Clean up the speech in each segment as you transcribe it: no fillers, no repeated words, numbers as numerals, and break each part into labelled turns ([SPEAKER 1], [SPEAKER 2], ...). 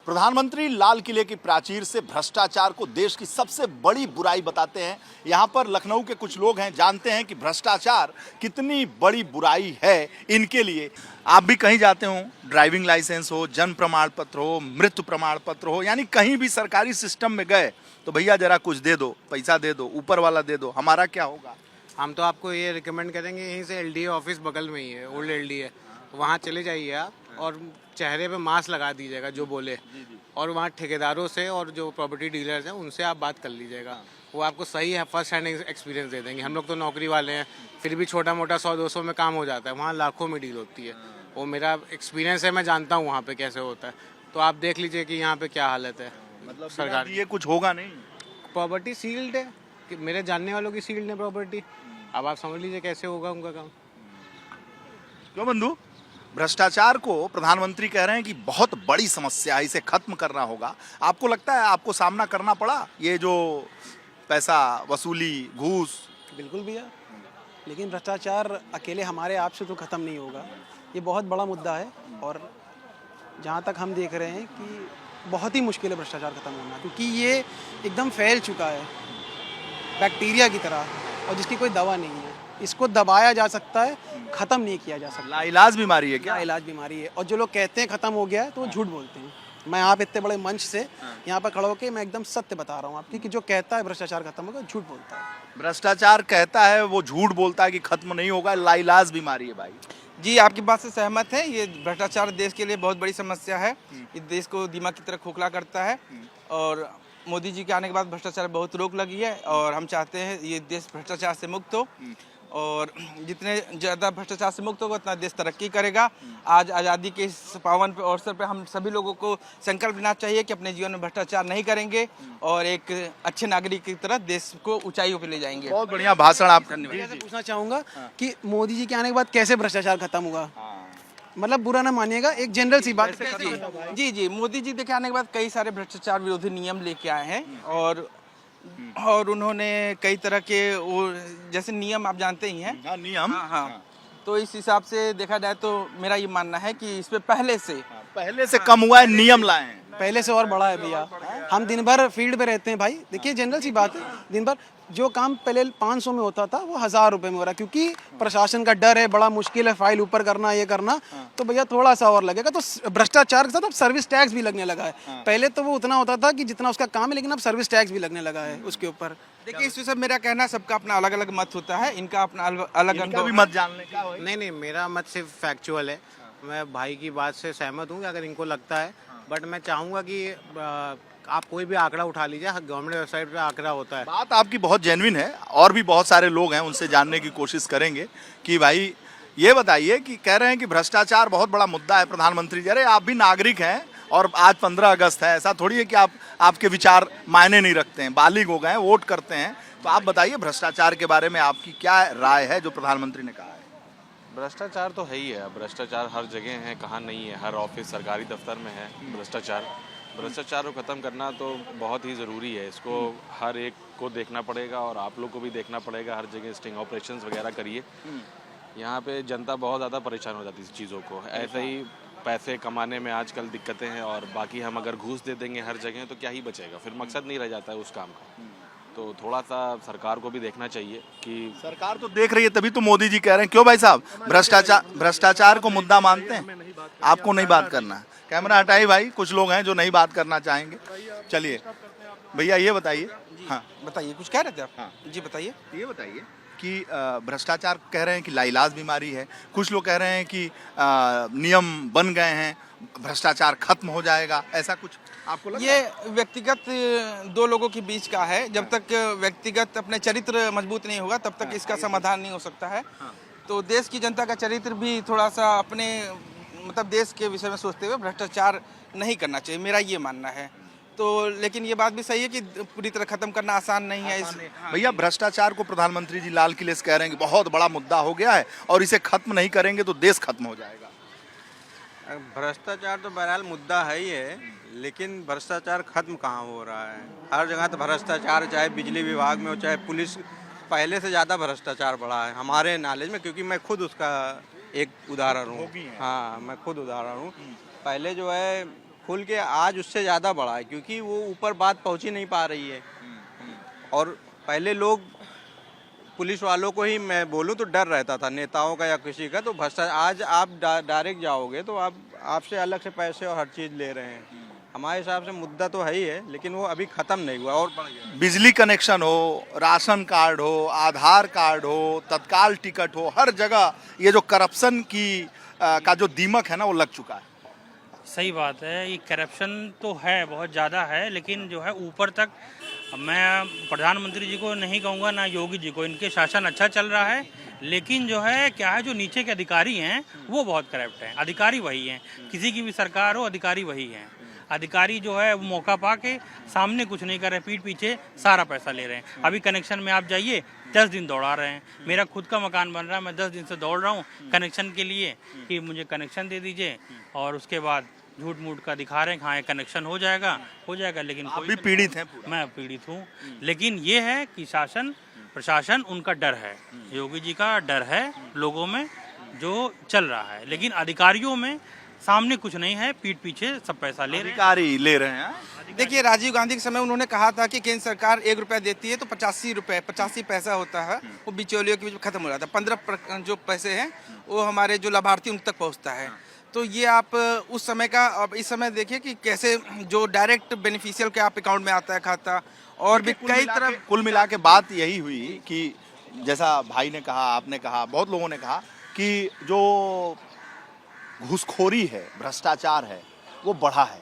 [SPEAKER 1] प्रधानमंत्री लाल किले की प्राचीर से भ्रष्टाचार को देश की सबसे बड़ी बुराई बताते हैं। यहाँ पर लखनऊ के कुछ लोग हैं, जानते हैं कि भ्रष्टाचार कितनी बड़ी बुराई है इनके लिए। आप भी कहीं जाते हो, ड्राइविंग लाइसेंस हो, जन्म प्रमाण पत्र हो, मृत्यु प्रमाण पत्र हो, यानी कहीं भी सरकारी सिस्टम में गए तो भैया जरा कुछ दे दो, पैसा दे दो, ऊपर वाला दे दो, हमारा क्या होगा।
[SPEAKER 2] हम तो आपको ये रिकमेंड करेंगे, यहीं से एलडीए ऑफिस बगल में ही है, ओल्ड एलडीए, वहाँ चले जाइए आप और चेहरे पे मास्क लगा दीजिएगा जो बोले, और वहाँ ठेकेदारों से और जो प्रॉपर्टी डीलर्स हैं उनसे आप बात कर लीजिएगा। वो आपको सही है फर्स्ट हैंड एक्सपीरियंस दे देंगे। हम लोग तो नौकरी वाले हैं, फिर भी छोटा मोटा 100-200 में काम हो जाता है, वहाँ लाखों में डील होती है। वो मेरा एक्सपीरियंस है, मैं जानता हूँ वहाँ पे कैसे होता है। तो आप देख लीजिए कि यहाँ पे क्या हालत है।
[SPEAKER 1] मतलब सरकार ये कुछ होगा नहीं,
[SPEAKER 2] प्रॉपर्टी सील्ड है कि मेरे जानने वालों की सील्ड है प्रॉपर्टी। अब आप समझ लीजिए कैसे होगा उनका काम।
[SPEAKER 1] क्यों बंधु, भ्रष्टाचार को प्रधानमंत्री कह रहे हैं कि बहुत बड़ी समस्या है, इसे खत्म करना होगा। आपको लगता है आपको सामना करना पड़ा ये जो पैसा वसूली, घूस?
[SPEAKER 3] बिल्कुल भैया, लेकिन भ्रष्टाचार अकेले हमारे आप से तो ख़त्म नहीं होगा। ये बहुत बड़ा मुद्दा है और जहाँ तक हम देख रहे हैं कि बहुत ही मुश्किल है भ्रष्टाचार ख़त्म होना, क्योंकि ये एकदम फैल चुका है बैक्टीरिया की तरह, और जिसकी कोई दवा नहीं है। इसको दबाया जा सकता है, ख़त्म नहीं किया जा सकता।
[SPEAKER 1] लाइलाज बीमारी है क्या?
[SPEAKER 3] लाइलाज बीमारी है, और जो लोग कहते हैं ख़त्म हो गया है तो वो झूठ बोलते हैं। मैं आप इतने बड़े मंच से यहाँ पर खड़ा होकर मैं एकदम सत्य बता रहा हूँ आपकी कि जो कहता है भ्रष्टाचार खत्म होगा, झूठ बोलता है।
[SPEAKER 1] भ्रष्टाचार कहता है, वो झूठ बोलता है कि खत्म नहीं होगा, लाइलाज बीमारी है भाई।
[SPEAKER 4] जी, आपकी बात से सहमत है। ये भ्रष्टाचार देश के लिए बहुत बड़ी समस्या है। इस देश को दिमाग की तरह खोखला करता है, और मोदी जी के आने के बाद भ्रष्टाचार बहुत रोक लगी है, और हम चाहते हैं ये देश भ्रष्टाचार से मुक्त हो, और जितने ज़्यादा भ्रष्टाचार से मुक्त होगा उतना देश तरक्की करेगा। आज आज़ादी के इस पावन अवसर पर हम सभी लोगों को संकल्प लेना चाहिए कि अपने जीवन में भ्रष्टाचार नहीं करेंगे और एक अच्छे नागरिक की तरह देश को ऊंचाइयों पर ले जाएंगे।
[SPEAKER 1] बहुत बढ़िया भाषण आप।
[SPEAKER 3] मैं पूछना चाहूँगा कि मोदी जी के आने के बाद कैसे भ्रष्टाचार खत्म होगा? मतलब बुरा ना मानिएगा, एक जनरल सी बात।
[SPEAKER 4] जी, मोदी जी देखे आने के बाद कई सारे भ्रष्टाचार विरोधी नियम लेके आए हैं, और उन्होंने कई तरह के वो जैसे नियम आप जानते ही हैं।
[SPEAKER 1] नियम।
[SPEAKER 4] हाँ। तो इस हिसाब से देखा जाए तो मेरा ये मानना है कि इस पे पहले से
[SPEAKER 1] कम हुआ है, नियम लाए हैं।
[SPEAKER 3] पहले से और बड़ा है भैया। हम दिन भर फील्ड पे रहते हैं भाई, देखिए जनरल सी बात है, दिन भर जो काम पहले 500 में होता था वो 1000 रुपए में हो रहा है, क्योंकि प्रशासन का डर है, बड़ा मुश्किल है फाइल ऊपर करना, ये करना। तो भैया थोड़ा सा और लगेगा। तो भ्रष्टाचार के साथ अब सर्विस टैक्स भी लगने लगा है। पहले तो वो उतना होता था कि जितना उसका काम है, लेकिन अब सर्विस टैक्स भी लगने लगा है उसके ऊपर।
[SPEAKER 4] देखिए, इस विषय मेरा कहना, सबका अपना अलग अलग मत होता है, इनका अपना अलग अनुभव।
[SPEAKER 1] मत जानने का
[SPEAKER 2] नहीं, मेरा मत सिर्फ फैक्चुअल है। मैं भाई की बात से सहमत हूँ अगर इनको लगता है, बट मैं चाहूँगा कि आप कोई भी आंकड़ा उठा लीजिए, गवर्नमेंट वेबसाइट पे आंकड़ा होता है।
[SPEAKER 1] बात आपकी बहुत जेन्युइन है, और भी बहुत सारे लोग हैं, उनसे जानने की कोशिश करेंगे कि भाई ये बताइए कि कह रहे हैं कि भ्रष्टाचार बहुत बड़ा मुद्दा है प्रधानमंत्री जी। अरे आप भी नागरिक हैं, और आज 15 अगस्त है, ऐसा थोड़ी है कि आपके विचार मायने नहीं रखते हैं, बालिग हो गए हैं, वोट करते हैं। तो आप बताइए भ्रष्टाचार के बारे में आपकी क्या राय है जो प्रधानमंत्री ने कहा है?
[SPEAKER 5] भ्रष्टाचार तो है ही है, भ्रष्टाचार हर जगह है, कहाँ नहीं है, हर ऑफिस सरकारी दफ्तर में है भ्रष्टाचार को ख़त्म करना तो बहुत ही ज़रूरी है। इसको हर एक को देखना पड़ेगा, और आप लोग को भी देखना पड़ेगा। हर जगह स्टिंग ऑपरेशंस वगैरह करिए। यहाँ पे जनता बहुत ज़्यादा परेशान हो जाती है चीज़ों को। ऐसे ही पैसे कमाने में आजकल दिक्कतें हैं, और बाकी हम अगर घूस दे देंगे हर जगह तो क्या ही बचेगा, फिर मकसद नहीं रह जाता है उस काम का। तो थोड़ा सा सरकार को भी देखना चाहिए कि
[SPEAKER 1] सरकार तो देख रही है, तभी तो मोदी जी कह रहे हैं। क्यों भाई साहब, भ्रष्टाचार को मुद्दा मानते हैं? आपको नहीं बात करना। कैमरा हटाइए भाई, कुछ लोग हैं जो नहीं बात करना चाहेंगे। चलिए भैया ये बताइए। हाँ
[SPEAKER 4] बताइए, कुछ कह रहे थे आप?
[SPEAKER 1] हाँ
[SPEAKER 4] जी बताइए।
[SPEAKER 1] ये बताइए कि भ्रष्टाचार कह रहे हैं कि लाइलाज बीमारी है, कुछ लोग कह रहे हैं कि नियम बन गए हैं, भ्रष्टाचार खत्म हो जाएगा, ऐसा कुछ आपको लगता है?
[SPEAKER 4] ये व्यक्तिगत दो लोगों के बीच का है। जब तक व्यक्तिगत अपने चरित्र मजबूत नहीं होगा तब तक इसका समाधान नहीं हो सकता है। तो देश की जनता का चरित्र भी थोड़ा सा अपने मतलब देश के विषय में सोचते हुए भ्रष्टाचार नहीं करना चाहिए, मेरा ये मानना है। तो लेकिन ये बात भी सही है कि पूरी तरह खत्म करना आसान नहीं है।
[SPEAKER 1] भैया भ्रष्टाचार को प्रधानमंत्री जी लाल किले से कह रहे हैं कि बहुत बड़ा मुद्दा हो गया है, और इसे खत्म नहीं करेंगे तो देश खत्म हो जाएगा।
[SPEAKER 6] भ्रष्टाचार तो बहरहाल मुद्दा है ही है, लेकिन भ्रष्टाचार खत्म कहाँ हो रहा है? हर जगह तो भ्रष्टाचार, चाहे बिजली विभाग में हो, चाहे पुलिस, पहले से ज़्यादा भ्रष्टाचार बढ़ा है हमारे नॉलेज में, क्योंकि मैं खुद उसका एक उदाहरण हूँ। हाँ, मैं खुद उदाहरण हूँ। पहले जो है खुल के आज उससे ज़्यादा बढ़ा है, क्योंकि वो ऊपर बात पहुंच ही नहीं पा रही है। और पहले लोग पुलिस वालों को ही मैं बोलूं तो डर रहता था, नेताओं का या किसी का। तो भ्रष्टाचार आज आप डायरेक्ट जाओगे तो आप आपसे अलग से पैसे और हर चीज़ ले रहे हैं। हमारे हिसाब से मुद्दा तो है ही है, लेकिन वो अभी ख़त्म नहीं हुआ और बढ़ गया।
[SPEAKER 1] बिजली कनेक्शन हो, राशन कार्ड हो, आधार कार्ड हो, तत्काल टिकट हो, हर जगह ये जो करप्शन का जो दीमक है ना वो लग चुका है।
[SPEAKER 7] सही बात है, ये करप्शन तो है, बहुत ज़्यादा है, लेकिन जो है ऊपर तक मैं प्रधानमंत्री जी को नहीं कहूँगा ना योगी जी को, इनके शासन अच्छा चल रहा है, लेकिन जो है क्या है, जो नीचे के अधिकारी हैं वो बहुत करप्ट हैं। अधिकारी वही हैं, किसी की भी सरकार हो अधिकारी वही हैं। अधिकारी जो है वो मौका पा के सामने कुछ नहीं कर रहे, पीठ पीछे सारा पैसा ले रहे हैं। अभी कनेक्शन में आप जाइए 10 दिन दौड़ा रहे हैं। मेरा खुद का मकान बन रहा है, मैं 10 दिन से दौड़ रहा हूँ कनेक्शन के लिए कि मुझे कनेक्शन दे दीजिए, और उसके बाद झूठ मूठ का दिखा रहे हैं, हाँ ये कनेक्शन हो जाएगा, लेकिन
[SPEAKER 1] आप
[SPEAKER 7] कोई
[SPEAKER 1] भी पीड़ित हैं पूरा।
[SPEAKER 7] मैं पीड़ित हूँ। लेकिन ये है कि शासन प्रशासन उनका डर है, योगी जी का डर है लोगों में जो चल रहा है, लेकिन अधिकारियों में सामने कुछ नहीं है, पीठ पीछे सब पैसा ले रहे हैं।
[SPEAKER 1] अधिकारी ले रहे हैं।
[SPEAKER 4] देखिए, राजीव गांधी के समय उन्होंने कहा था कि केंद्र सरकार 1 रुपया देती है तो 85 पैसा होता है वो बिचौलियों के बीच में खत्म हो जाता है। 15 जो पैसे हैं वो हमारे जो लाभार्थी उन तक पहुंचता है। तो ये आप उस समय का, अब इस समय देखिए कि कैसे जो डायरेक्ट बेनिफिशियल के आप अकाउंट में आता है खाता, और भी कई तरह।
[SPEAKER 1] कुल मिला के बात यही हुई कि जैसा भाई ने कहा, आपने कहा, बहुत लोगों ने कहा कि जो घूसखोरी है, भ्रष्टाचार है, वो बढ़ा है,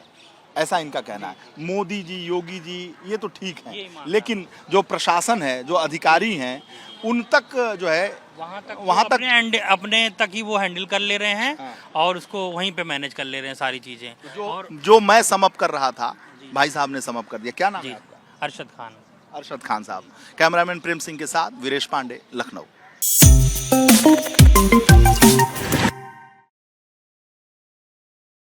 [SPEAKER 1] ऐसा इनका कहना है। मोदी जी, योगी जी ये तो ठीक है, लेकिन जो प्रशासन है, जो अधिकारी हैं, उन तक जो है
[SPEAKER 7] वहाँ तक
[SPEAKER 1] अपने
[SPEAKER 7] तक ही वो हैंडल कर ले रहे हैं और उसको वहीं पे मैनेज कर ले रहे हैं सारी चीजें। और
[SPEAKER 1] जो मैं समअप कर रहा था, भाई साहब ने समअप कर दिया। क्या नाम है आपका?
[SPEAKER 7] अरशद खान।
[SPEAKER 1] अरशद खान साहब। कैमरामैन प्रेम सिंह के साथ वीरेश पांडे, लखनऊ।